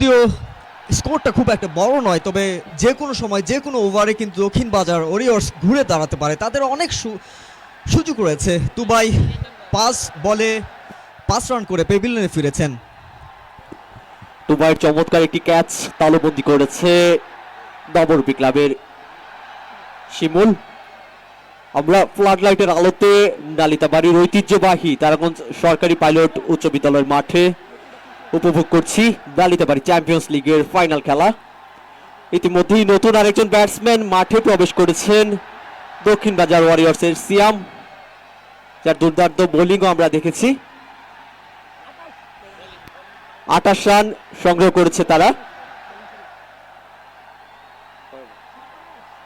যদিও স্কোরটা খুব একটা বড় নয়, তবে যে কোনো সময় যে কোনো ওভারে কিন্তু দক্ষিণ বাজার ওরিয়র্স ঘুরে দাঁড়াতে পারে। তাদের অনেক সুযোগ রয়েছে। তুবাই 5 বলে 5 রান করে পেভিলিয়নে ফিরেছেন। তুবাইয়ের চমৎকার একটি ক্যাচ তালুবন্দী করেছে নবরূপী ক্লাবের শিমুল। আমরা ফ্লাড লাইটের আলোতে নালিতাবাড়ির ঐতিহ্যবাহী তারাগঞ্জ সরকারি পাইলট উচ্চ বিদ্যালয়ের মাঠে উপভোগ করছি নালিতাবাড়ি চ্যাম্পিয়ন্স লিগের ফাইনাল খেলা। ইতিমধ্যেই নতুন আরেকজন ব্যাটসম্যান মাঠে প্রবেশ করেছেন দক্ষিণ বাজার ওয়ারিয়র্সের সিয়াম, যার দুর্দান্ত বোলিংও আমরা দেখেছি। 28 রান সংগ্রহ করেছে তারা।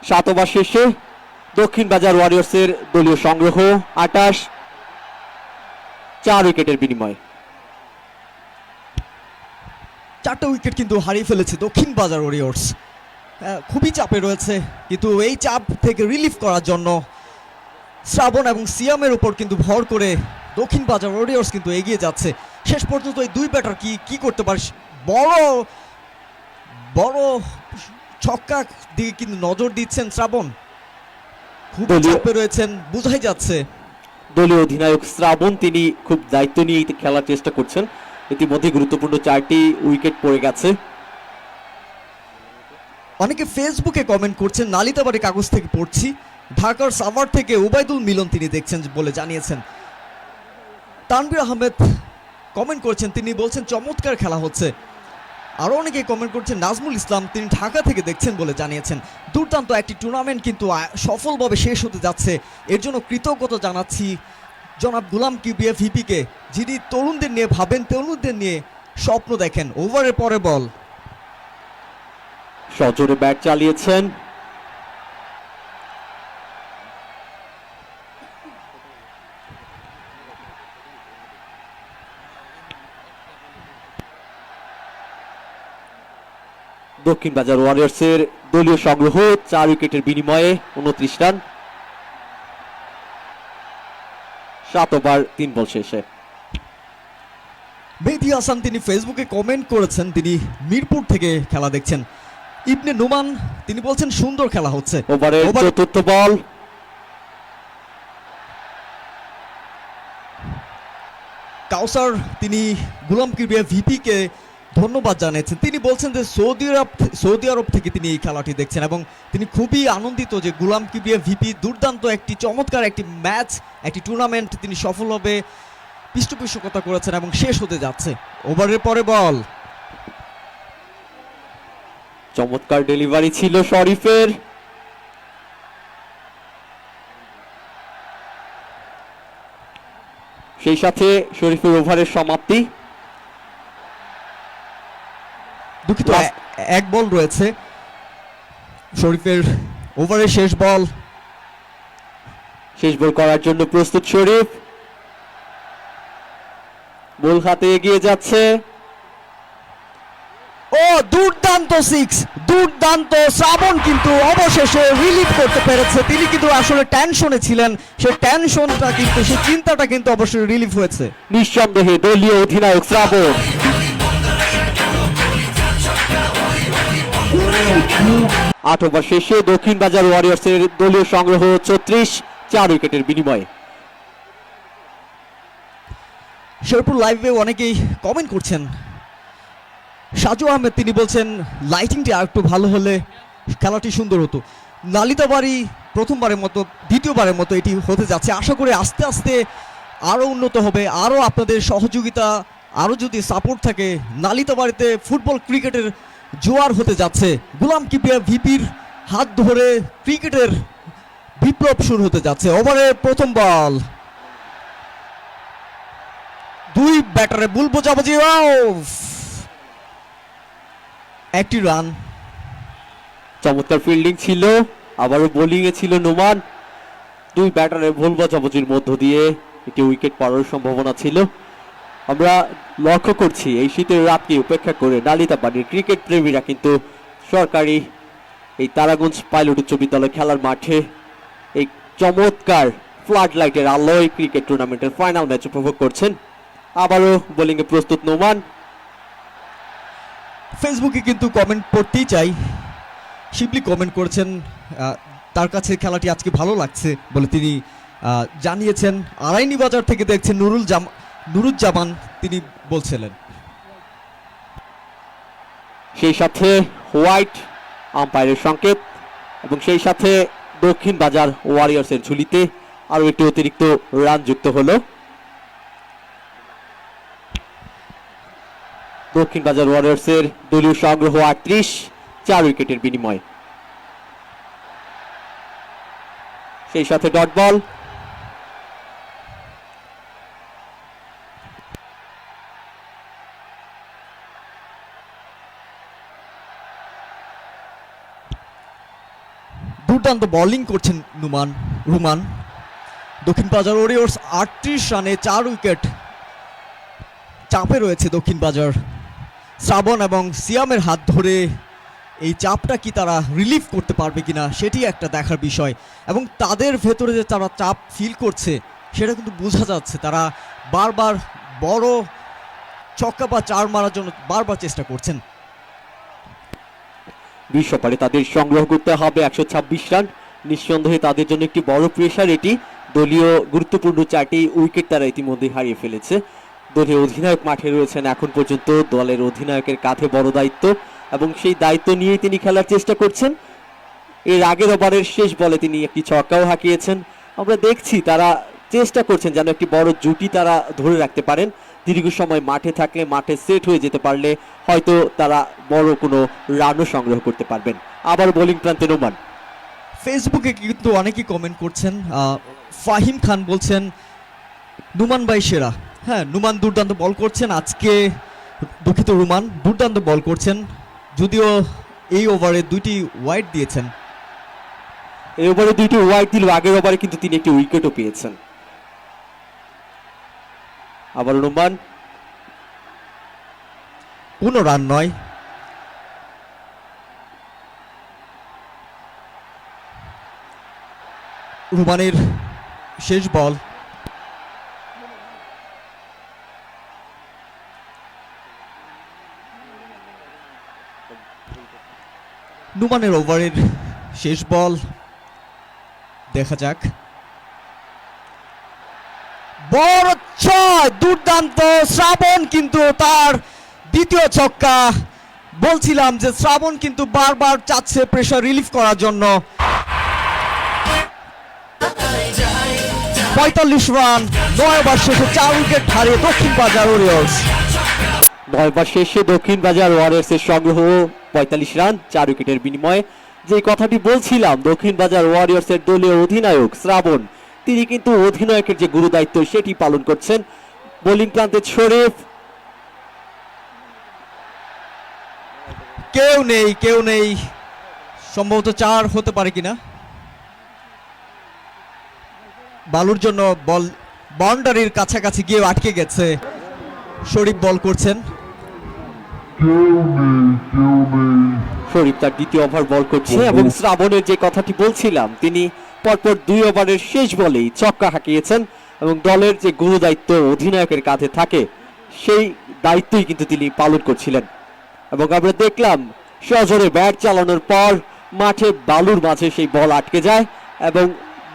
7 ওভার শেষে দক্ষিণ বাজার ওয়ারিয়র্সের দলীয় সংগ্রহ 28, 4 উইকেটের বিনিময়ে। 4টা উইকেট কিন্তু হারিয়ে ফেলেছে দক্ষিণ বাজার ওরিয়র্স। খুবই চাপে রয়েছে, কিন্তু এই চাপ থেকে রিলিফ করার জন্য শ্রাবণ এবং সিয়ামের উপর কিন্তু ভর করে দক্ষিণ বাজার ওরিয়র্স কিন্তু এগিয়ে যাচ্ছে। শেষ পর্যন্ত এই দুই ব্যাটার কি করতে পারে, বড় বড় ছক্কা দিকে কিন্তু নজর দিচ্ছেন শ্রাবণ। খুব চাপে রয়েছেন, বোঝাই যাচ্ছে। দলীয় অধিনায়ক শ্রাবণ তিনি খুব দায়িত্ব নিয়ে খেলার চেষ্টা করছেন। ইতিমধ্যে গুরুত্বপূর্ণ 4টি উইকেট পড়ে গেছে। অনেকে ফেসবুকে কমেন্ট করছেন, নালিতাবাড়ি কাগজ থেকে পড়ছি, ঢাকার সাভার থেকে ওবায়দুল মিলন তিনি দেখছেন বলে জানিয়েছেন। তানভীর আহমেদ কমেন্ট করছেন, তিনি বলছেন চমৎকার খেলা হচ্ছে। আরও অনেকে কমেন্ট করছেন, নাজমুল ইসলাম তিনি ঢাকা থেকে দেখছেন বলে জানিয়েছেন। দুর্দান্ত একটি টুর্নামেন্ট কিন্তু সফলভাবে শেষ হতে যাচ্ছে, এর জন্য কৃতজ্ঞতা জানাচ্ছি জনাব গুলাম কিবরিয়া ভিপিকে, যিনি তরুণদের নিয়ে ভাবেন, তরুণদের নিয়ে স্বপ্ন দেখেন। ওভারের পরে বল, সজোরে ব্যাট চালিয়েছেন। দক্ষিণ বাজার ওয়ারিয়র্সের দলীয় সংগ্রহ 4 উইকেটের বিনিময়ে 29 রান, 7 ওভার 3 বল শেষে। মেহেদী হাসান তিনি ফেসবুকে কমেন্ট করেছেন, তিনি মিরপুর থেকে খেলা দেখছেন। ইবনে নুমান তিনি বলছেন সুন্দর খেলা হচ্ছে। ওভারের চতুর্থ বল, কাউসার তিনি গুলাম কিবরিয়া ভিপিকে ধন্যবাদ জানিয়েছেন। তিনি বলছেন যে সৌদি আরব থেকে তিনি এই খেলাটি দেখছেন এবং তিনি খুবই আনন্দিত যে গুলাম কিবরিয়া ভিপি দুর্দান্ত একটি চমৎকার একটি ম্যাচ, একটি টুর্নামেন্ট তিনি সফলভাবে পৃষ্ঠপোষকতা করেছেন এবং শেষ হতে যাচ্ছে। ওভারের পরে বল, চমৎকার ডেলিভারি ছিল শরীফের। সেই সাথে শরীফের ওভারের সমাপ্তি। দুঃখিত, এক বল রয়েছে শরীফের। ওভারের শেষ বল, শেষ বল করার জন্য প্রস্তুত শরীফ। বল হাতে এগিয়ে যাচ্ছে। ও দুর্দান্ত 6, দুর্দান্ত। শ্রাবণ কিন্তু অবশেষে রিলিফ করতে পেরেছে। তিনি কিন্তু আসলে টেনশনে ছিলেন, সেই টেনশনটা কিন্তু, সেই চিন্তাটা কিন্তু অবশ্যই রিলিফ হয়েছে। নিঃসন্দেহে দলীয় অধিনায়ক শ্রাবণ। 8 ওভার শেষে দক্ষিণ বাজার ওয়ারিয়র্সের দলীয় সংগ্রহ 36, 4 উইকেটের বিনিময়ে। শেরপুর লাইভে অনেকেই কমেন্ট করছেন, সাজু আহমেদ তিনি বলছেন লাইটিংটি আর একটু ভালো হলে খেলাটি সুন্দর হতো। নালিতাবাড়ি প্রথমবারের মতো, দ্বিতীয়বারের মতো এটি হতে যাচ্ছে। আশা করি আস্তে আস্তে আরও উন্নত হবে, আরও আপনাদের সহযোগিতা, আরও যদি সাপোর্ট থাকে, নালিতাবাড়িতে ফুটবল ক্রিকেটের জোয়ার হতে যাচ্ছে। গুলাম কিবরিয়া ভিপির হাত ধরে ক্রিকেটের বিপ্লব শুরু হতে যাচ্ছে। ওভারের প্রথম বল, 2 ব্যাটারে বুল বোঝাবুঝি, একটি রান। চমৎকার ফিল্ডিং ছিল, আবারও বোলিং এ ছিল নোমান। 2 ব্যাটারের ভুল বোঝাবুঝির মধ্য দিয়ে একটি উইকেট পড়ার সম্ভাবনা ছিল। আমরা লক্ষ্য করছি এই শীতের রাতকে উপেক্ষা করে নালিতাবাড়ির ক্রিকেট প্রেমীরা কিন্তু সরকারি এই তারাগঞ্জ পাইলট উচ্চ বিদ্যালয় খেলার মাঠে এই চমৎকার ফ্লাড লাইটের আলোয় ক্রিকেট টুর্নামেন্টের ফাইনাল ম্যাচ উপভোগ করছেন। আবারও বোলিংয়ে প্রস্তুত নোমান। ফেসবুকে কিন্তু কমেন্ট পড়তেই চাই। শিবলি কমেন্ট করেছেন তার কাছে খেলাটি আজকে ভালো লাগছে বলে তিনি জানিয়েছেন। আড়াইনি বাজার থেকে দেখছেন নুরুজ্জামান, তিনি বলছিলেন। সেই সাথে হোয়াইট আম্পায়ারের সংকেত এবং সেই সাথে দক্ষিণ বাজার ওয়ারিয়র্সের ঝুলিতে আরো একটি অতিরিক্ত রান যুক্ত হলো। দক্ষিণ বাজার ওয়ারিয়র্সের দলীয় সংগ্রহ 38, 4 উইকেটের বিনিময়। সেই সাথে ডট বল। দুর্দান্ত বোলিং করছেন রুমান। দক্ষিণ বাজার ওয়ারিয়র্স 38 রানে 4 উইকেট চাপে রয়েছে দক্ষিণ বাজার। শ্রাবণ এবং সিয়ামের হাত ধরে এই চাপটা কি তারা রিলিফ করতে পারবে কিনা সেটি একটা দেখার বিষয়। এবং তাদের ভেতরে যে তারা চাপ ফিল করছে সেটা কিন্তু বোঝা যাচ্ছে। তারা বারবার বড় ছক্কা বা চার মারার জন্য বারবার চেষ্টা করছেন। 20 ওভারে তাদের সংগ্রহ করতে হবে 126 রান। নিঃসন্দেহে তাদের জন্য একটি বড় প্রেশার এটি। দলীয় গুরুত্বপূর্ণ 4টি উইকেট তারা ইতিমধ্যে হারিয়ে ফেলেছে। দলীয় অধিনায়ক মাঠে রয়েছেন এখন পর্যন্ত। দলের অধিনায়কের কাঁধে বড় দায়িত্ব এবং সেই দায়িত্ব নিয়েই তিনি খেলার চেষ্টা করছেন। এর আগের ওভারের শেষ বলে তিনি একটি ছক্কাও হাঁকিয়েছেন। আমরা দেখছি তারা চেষ্টা করছেন যেন একটি বড় জুটি তারা ধরে রাখতে পারেন। দীর্ঘ সময় মাঠে থাকলে, মাঠে সেট হয়ে যেতে পারলে হয়তো তারা বড় কোনো রানও সংগ্রহ করতে পারবেন। আবার বোলিং প্রান্তে নোমান। ফেসবুকে কিন্তু অনেকেই কমেন্ট করছেন। ফাহিম খান বলছেন নুমান ভাই সেরা। হ্যাঁ, নুমান দুর্দান্ত বল করছেন আজকে। দুঃখিত, রুমান দুর্দান্ত বল করছেন, যদিও এই ওভারে 2টি ওয়াইড দিয়েছেন। এই ওভারে 2টি ওয়াইড দিল, আগের ওভারে কিন্তু তিনি একটি উইকেটও পেয়েছেন। আবার নোমান, কোনো রান নয়। রুমানের শেষ বল। নুমানের ওভারের শেষ বল, দেখা যাক। বড় ছয়, দুর্দান্ত শ্রাবণ, কিন্তু তার দ্বিতীয় ছক্কা। বলছিলাম যে শ্রাবণ কিন্তু বারবার চাচ্ছে প্রেসার রিলিফ করার জন্য। 45 রান, 9 ওভার শেষে 4 উইকেট হারিয়ে দক্ষিণ বাজার ওয়ারিয়র্স। 9 ওভার শেষে দক্ষিণ বাজার ওয়ারিয়র্সের সংগ্রহ 45 রান, 4 উইকেটের বিনিময়ে। যে কথাটি বলছিলাম, দক্ষিণ বাজার ওয়ারিয়র্সের দলীয় অধিনায়ক শ্রাবণ, তিনি কিন্তু অধিনায়কের যে গুরু দায়িত্ব সেটি পালন করছেন। বোলিং প্রান্তে শরীফ, কেউ নেই, সম্ভবত 4 হতে পারে কিনা। বালুর জন্য বল বাউন্ডারির কাছাকাছি গিয়ে আটকে গেছে। শরীফ বল করছেন। শরীফ তার দ্বিতীয় ওভার বল করছে এবং শ্রাবণের যে কথাটি বলছিলাম, তিনি পরপর 2 ওভারের শেষ বলেই ছক্কা হাঁকিয়েছেন এবং দলের যে গুরু দায়িত্ব অধিনায়কের কাঁধে থাকে সেই দায়িত্বই কিন্তু তিনি পালন করছিলেন। এবং আমরা দেখলাম সজোরে ব্যাট চালানোর পর মাঠে বালুর মাঝে সেই বল আটকে যায় এবং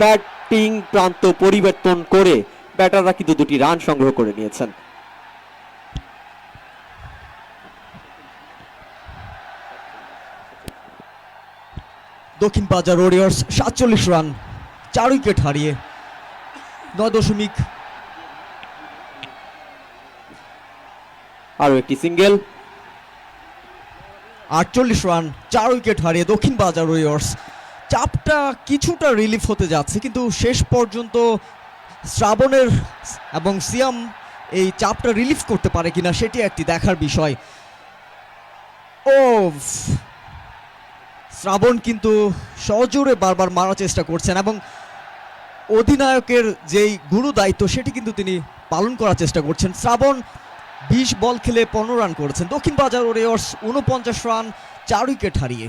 ব্যাটিং প্রান্ত পরিবর্তন করে ব্যাটাররা কিন্তু 2টি রান সংগ্রহ করে নিয়েছেন। দক্ষিণ বাজার ওয়ারিয়র্স 47 রান, 4 উইকেট হারিয়ে 9 আরো একটি সিঙ্গেল। 48 রান, 4 উইকেট হারিয়ে দক্ষিণ বাজার ওয়ারিয়র্স। চাপটা কিছুটা রিলিফ হতে যাচ্ছে, কিন্তু শেষ পর্যন্ত শ্রাবণের এবং সিয়াম এই চাপটা রিলিফ করতে পারে কিনা সেটি একটি দেখার বিষয়। ও, শ্রাবণ কিন্তু সজোরে বারবার মারার চেষ্টা করছেন এবং অধিনায়কের যেই গুরু দায়িত্ব সেটি কিন্তু তিনি পালন করার চেষ্টা করছেন। শ্রাবণ 20 বল খেলে 15 রান করেছেন। দক্ষিণ বাজার ওয়ারিয়র্স 49 রান, 4 উইকেট হারিয়ে।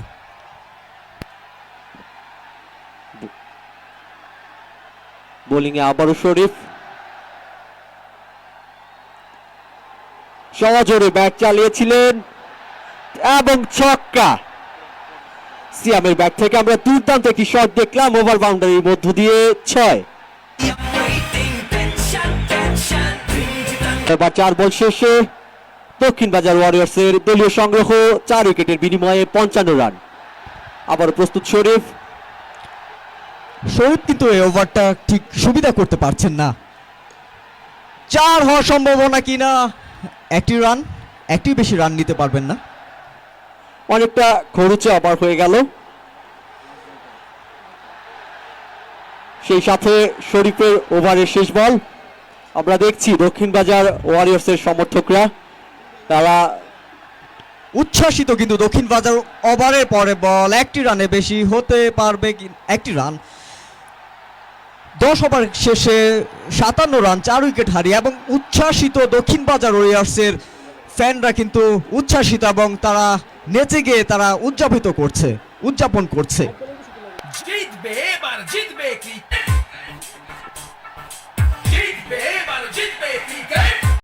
বোলিংয়ে আবারও শরীফ, সজোরে ব্যাট চালিয়েছিলেন এবং ছক্কা। সিয়ামের ব্যাট থেকে আমরা দুর্দান্ত একটি শট দেখলাম, ওভার বাউন্ডারির মধ্য দিয়ে 6। এবার 4 বল শেষে দক্ষিণ বাজার ওয়ারিয়র্সের দলীয় সংগ্রহ 4 উইকেটের বিনিময়ে 55 রান। আবার প্রস্তুত শরীফ। শরীফ কিন্তু এই ওভারটা ঠিক সুবিধা করতে পারছেন না। 4 হওয়ার সম্ভাবনা কিনা, একটি রান, একটি বেশি রান নিতে পারবেন না। অনেকটা খরচে ওভার হয়ে গেল। সেই সাথে শরীফের ওভারের শেষ বল। আমরা দেখছি দক্ষিণ বাজার ওয়ারিয়র্সের সমর্থকরা তারা উচ্ছ্বাসিত, কিন্তু দক্ষিণ বাজার ওভারের পরে বল একটি রানে বেশি হতে পারবে কি, একটি রান। 10 ওভার শেষে 57 রান, 4 উইকেট হারিয়ে, এবং উচ্ছ্বাসিত দক্ষিণ বাজার ওয়ারিয়র্সের ফ্যানরা কিন্তু উচ্ছ্বাসিত এবং তারা নেচে গিয়ে তারা উদযাপন করছে। জিতবে এবার জিতবে কি